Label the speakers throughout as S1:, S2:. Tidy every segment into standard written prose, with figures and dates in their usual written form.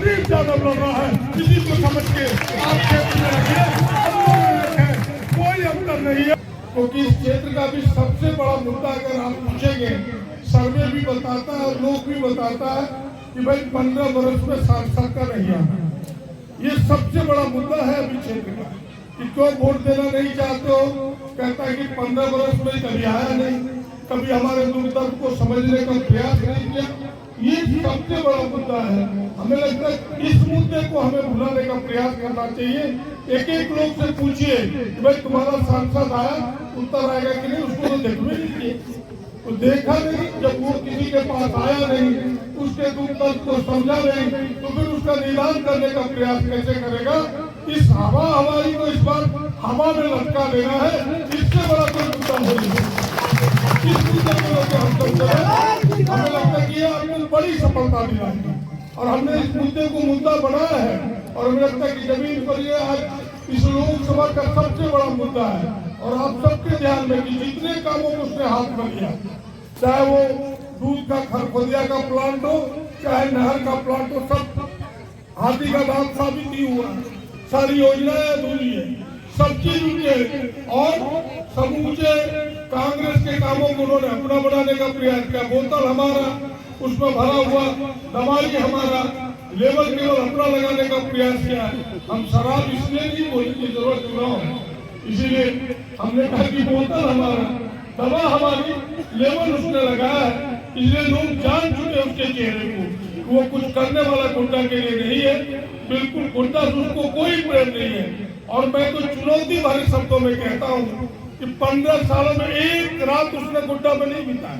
S1: प्रदीप यादव लड़ रहा है, किसी को समझ के आप क्षेत्र में रखिए, कोई अंतर नहीं है। क्योंकि इस क्षेत्र का भी सबसे बड़ा मुद्दा अगर आप पूछेंगे, सर्वे भी बताता है और लोग भी बताता है कि भाई 15 वर्ष में सांसद का नहीं आना, ये सबसे बड़ा मुद्दा है अभी क्षेत्र का। कि क्यों वोट देना नहीं चाहते हो, कहता है कि 15 वर्ष में कभी आया नहीं, कभी हमारे दुख दर्द को समझने का प्रयास नहीं किया। ये सबसे बड़ा मुद्दा है। हमें लगता है इस मुद्दे को हमें भुलाने का प्रयास करना चाहिए। एक एक लोग से पूछिए कि भाई तुम्हारा सांसद आया, उत्तर आएगा कि नहीं, उसको तो देखने नहीं किए, तो देखा नहीं। जब वो किसी के पास आया नहीं, उसके दुख दर्द को समझा नहीं, तो फिर उसका निदान करने का प्रयास कैसे करेगा। इस हवाई को इस बार हवा में लटका देना है, इससे बड़ा कोई मुद्दा नहीं है। इस मुद्दे को हम समझे, हमें लगता है कि ये आपको बड़ी सफलता दिलाएगी और हमने इस मुद्दे को मुद्दा बनाया है। और हमें लगता है कि जमीन पर ये आज इस लोकसभा का सबसे बड़ा मुद्दा है। और आप सबके ध्यान में कि जितने कामों को उसने हाथ में लिया, चाहे वो दूध का खरखोदिया का प्लांट हो, चाहे नहर का प्लांट हो, सब हाथी का दांत साबित ही हुआ। सारी योजनाएं अधूरी है, सब चीज उनके और समूचे कांग्रेस के कामों को उन्होंने अपना बनाने का प्रयास किया। बोतल हमारा, उसमें भरा हुआ दवाई हमारा, लेवल केवल अपना लगाने का प्रयास किया। हम शराब इसलिए नहीं बोलने की जरूरत न, इसीलिए हमने कहा कि बोतल हमारा, दवा हमारी, लेवल उसने लगाया है। इसलिए लोग जान चुके उसके चेहरे को, वो कुछ करने वाला गुंडा के लिए नहीं है, बिल्कुल गुंडा से उसको कोई प्रेम नहीं है। और मैं तो चुनौती भरे शब्दों में कहता हूँ कि 15 सालों में एक रात उसने गुंडा में नहीं बिताया,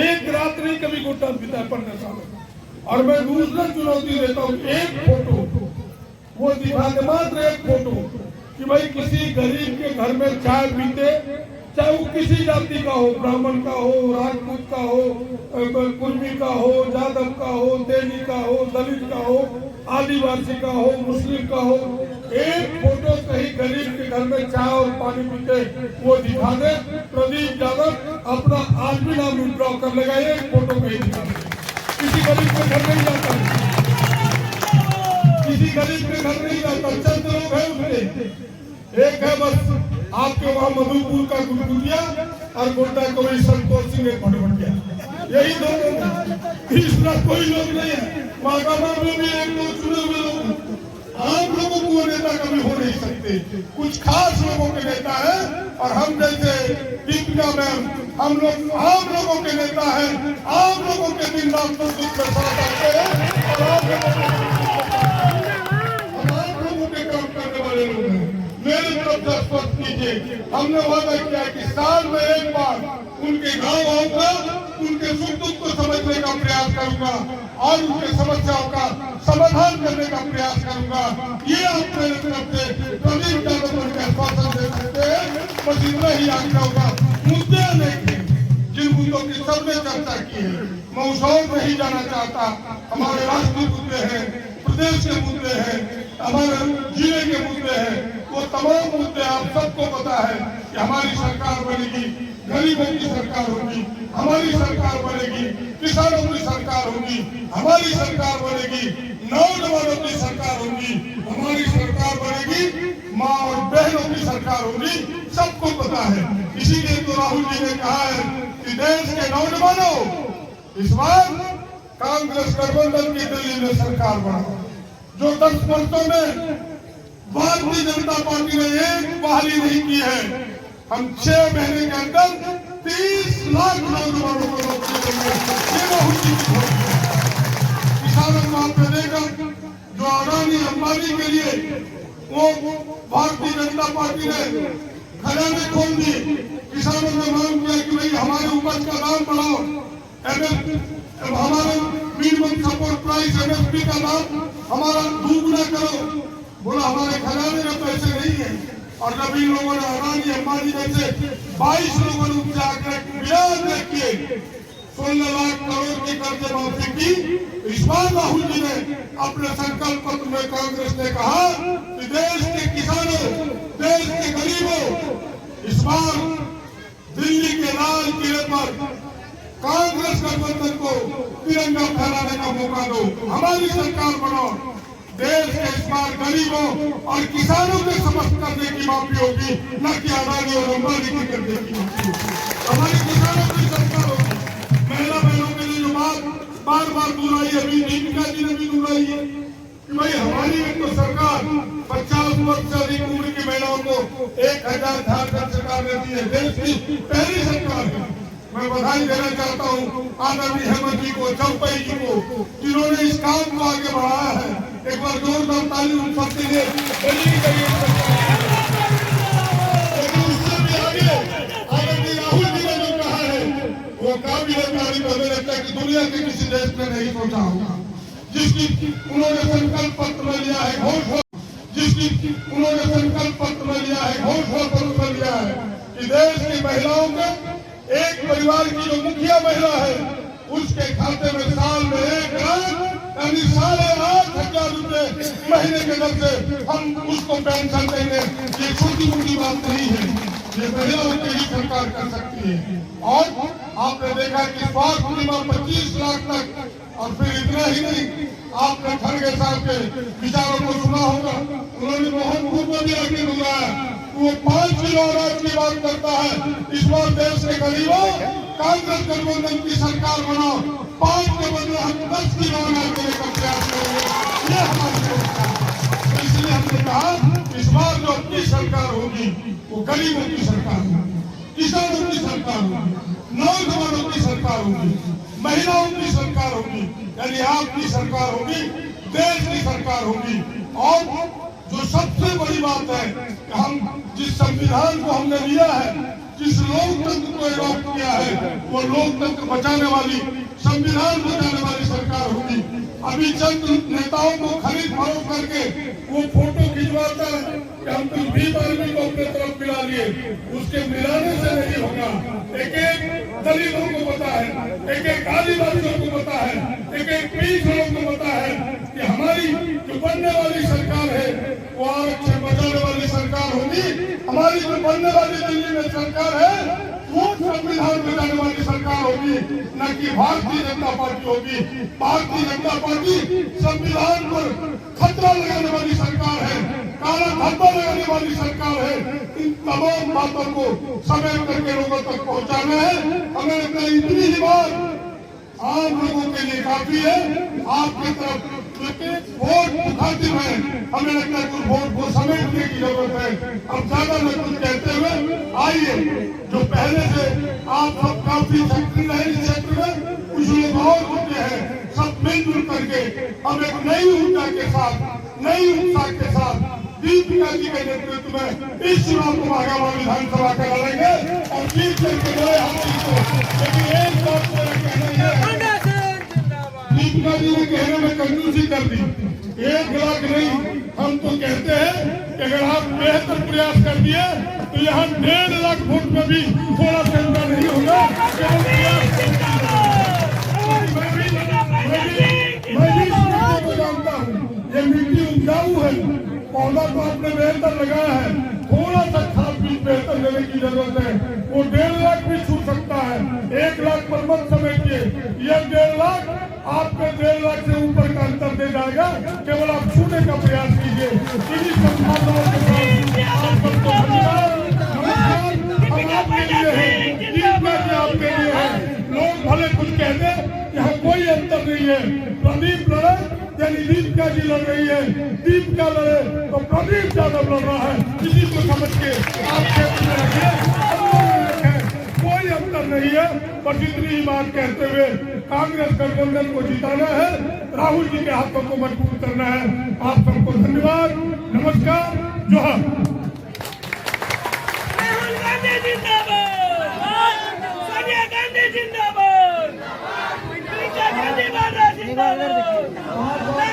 S1: एक रात नहीं कभी गुंडा बिताया 15 सालों में। और मैं दूसरा चुनौती देता हूँ, एक फोटो वो दिखा दे, मात्र एक फोटो कि भाई किसी गरीब के घर में चाय पीते, चाहे वो किसी जाति का हो, ब्राह्मण का हो, राजपूत का हो, कुर्मी का हो, यादव का हो, तेली का हो, दलित का हो, आदिवासी का हो, मुस्लिम का हो, एक फोटो कहीं गरीब के घर में चाय और पानी पीते वो दिखा दे। प्रदीप यादव अपना आज भी नाम विड्रॉ कर लेगा, एक फोटो कहीं दिखा दे। किसी गरीब के घर नहीं जाता, किसी गरीब के घर नहीं जाता, चंद लोग है उसके, एक है बस आपके वहाँ मधुपुर का गुलगुलिया और गोड्डा को संतोष सिंह एक भटभटिया, यही दो लोग, तीसरा कोई लोग नहीं है। महागामा में भी एक दो चुने हुए लोग, आम लोगों को नेता कभी हो नहीं सकते, कुछ खास लोगों के नेता है। और हम जैसे दीपिका मैम, हम लोग आम लोगों के नेता हैं, आम लोगों के दिन रात दुख में साथ आते हैं और आम लोगों के काम करने वाले लोग हैं। मेरी तरफ से स्पष्ट कीजिए, हमने वादा किया कि साल में एक बार उनके गांव आऊंगा, उनके सुख दुख को समझने का प्रयास करूंगा और उनके समस्याओं का समाधान करने का प्रयास करूंगा। ये आप मेरे तरफ से प्रदीप यादव को आश्वासन दे सकते हैं। बस इतना ही आगे होगा, मुद्दे अनेक हैं जिन मुद्दों की सबने चर्चा की है। मैं उस और नहीं जाना चाहता। हमारे राष्ट्रीय मुद्दे हैं, प्रदेश के मुद्दे हैं, हमारे जिले के मुद्दे हैं, वो तमाम मुद्दे आप सबको पता है कि हमारी सरकार बनेगी, गरीबों की सरकार होगी, हमारी सरकार बनेगी, किसानों की सरकार होगी, हमारी सरकार बनेगी, नौजवानों की सरकार होगी, हमारी सरकार बनेगी, माँ और बहनों की सरकार होगी, सबको पता है। इसीलिए तो राहुल जी ने कहा है कि देश के नौजवानों, इस बार कांग्रेस गठबंधन की दिल्ली में सरकार बनाओ। जो 10 वर्षों में भारतीय जनता पार्टी ने एक बहाली नहीं की है, हम 6 महीने के अंदर 30 लाख नौजवानों को नौकरी देंगे। ये बहुत किसानों को आपने देखा, जो अडानी अंबानी के लिए वो भारतीय जनता पार्टी ने खजाने खोल दिए। किसानों ने मांग किया कि भाई हमारे उपज का दाम बढ़ाओ, हमारे मिनिमम सपोर्ट प्राइस MSP का दाम हमारा दुगुना करो। बोला हमारे खजाने में पैसे नहीं है। और जब इन लोगों ने अडानी अंबानी जैसे 22 लोगों ने उनसे आकर ब्याज देके 16 लाख करोड़ की कर्ज माफी की। इस बार राहुल जी ने अपने संकल्प पत्र में कांग्रेस ने कहा कि देश के किसानों, देश के गरीबों, इस बार दिल्ली के लाल किले पर कांग्रेस गठबंधन को तिरंगा फहराने का मौका दो, हमारी सरकार बनाओ। देश के इस बार गरीबों और किसानों के समस्त करने की माफी होगी, न कि अदानी और अंबानी की करने की माफी होगी। हमारी किसानों की सरकार होगी। महिला बहनों के लिए जो बात बार बार दोहराई है, अभी दीपिका जी ने भी दोहराई है कि भाई हमारी तो सरकार 50 वर्ष से अधिक उम्र की महिलाओं को 1000 झारखंड सरकार ने दी है, देश की पहली सरकार है। मैं बधाई देना चाहता हूँ आदरणीय हेमंत जी को, चौपाई जी को, जिन्होंने इस काम को आगे बढ़ाया है। एक बार जोरदार ताली उन सबके लिए बजानी चाहिए। लेकिन उससे भी आगे आदरणीय राहुल जी ने जो कहा है वो काबिल तारीफ, हमें लगता है कि दुनिया के किसी देश ने नहीं सोचा होगा। जिसकी उन्होंने संकल्प पत्र में लिया है घोषणा, जिसकी उन्होंने संकल्प पत्र में लिया है, घोषणा पत्र में लिया है कि देश की महिलाओं को, एक परिवार की जो मुखिया महिला है उसके खाते में साल में 1 लाख यानी 8,500 रुपए महीने के दर से हम उसको पेंशन देंगे। ये छोटी मोटी बात नहीं है, ये महिलाओं की ही सरकार कर सकती है। और आपने देखा कि स्वास्थ्य बीमा 25 लाख तक, और फिर इतना ही नहीं, आपने खड़गे साहब के विचारों को सुना होगा, उन्होंने बहुत खूब भी आगे बुलाया, वो 5 किलो अनाज की बात करता है। इस बार देश के गरीबों कांग्रेस गठबंधन की सरकार बनाओ, 5 के बदले हम 10 किलो अनाज देने का प्रयास करेंगे, ये हमारी सरकार है। इसलिए हमने कहा इस बार जो अपनी सरकार होगी वो गरीबों की सरकार होगी, किसानों की सरकार होगी, नौजवानों की सरकार होगी, महिलाओं की सरकार होगी, यानी आपकी सरकार होगी, देश की सरकार होगी। और जो सबसे बड़ी बात है, हम जिस संविधान को हमने लिया है, जिस लोकतंत्र को अडॉप्ट किया है, वो लोकतंत्र बचाने वाली, संविधान बचाने वाली सरकार होगी। अभी चंद नेताओं को खरीद फरोख्त करके वो फोटो खिंचवाता है कि हम तो 20 आदमी को अपने तरफ मिला लिए, उसके मिलाने से नहीं होगा। एक एक दलितों को पता है, एक एक आदिवासियों को पता है, एक एक पीछड़ों को पता है कि हमारी जो बनने वाली सरकार है वो आरक्षण बचाने वाली सरकार होगी। हमारी जो बनने वाली दिल्ली में सरकार है वो संविधान बचाने वाली सरकार होगी, न कि भारतीय जनता पार्टी होगी। भारतीय जनता पार्टी संविधान पर खतरा लगाने वाली सरकार है, काला धब्बा लगाने वाली सरकार है। इन तमाम बातों को समेट करके लोगों तक पहुंचाना है। हमें लगता है इतनी ही बात आम लोगों के लिए काफी है। आपकी तरफ वोट खातिर है, हमें लगता है कुछ वोट को समेटने की जरूरत है। अब ज्यादा न कुछ कहते हुए आइए, जो पहले से आप सब काफी सक्रिय है इस क्षेत्र में, कुछ लोग और होते हैं, सब मिलजुल करके हम एक नई ऊर्जा के साथ, नई उत्साह के साथ दीपिका जी के नेतृत्व में इस चुनाव को भागाबाद विधानसभा का लड़ेंगे और जीत करके गए हम इसको। लेकिन एक बात मेरा कहना है, दीपिका जी ने कहने में कंजूसी कर दी। 1 लाख नहीं, हम तो कहते हैं कि अगर आप बेहतर प्रयास कर दिए तो यहाँ 1.5 लाख वोट में भी थोड़ा चिंता नहीं होगा। मैं भी को जानता हूँ, ये मिट्टी उपजाऊ है, पौधा तो आपने बेहतर लगाया है, थोड़ा सा खाद बीज बेहतर देने की जरूरत है। वो 1.5 लाख भी छू सकता है, 1 लाख पर मत समझिए। यह 1.5 लाख आपके 1.5 लाख से ऊपर का अंतर दे जाएगा। केवल आप छूने का प्रयास कीजिए। इन्हीं संभावनाओं के साथ हम आपके लिए है, आपके लिए है। लोग भले कुछ कहते, यहाँ कोई अंतर नहीं है। प्रदीप लड़े यानी दीपिका जी लड़ रही है, दीपिका लड़े तो प्रदीप यादव लड़ रहा है। इसी को समझ के आप क्षेत्र में रखिए, कोई अंतर नहीं है। बस इतनी ही बात कहते हुए कांग्रेस गठबंधन को जिताना है, राहुल जी के हाथों को मजबूत करना है। आप सबको धन्यवाद, नमस्कार, जोहार।
S2: राहुल गांधी जिंदाबाद, सोनिया गांधी जिंदाबाद, प्रियंका गांधी जिंदाबाद।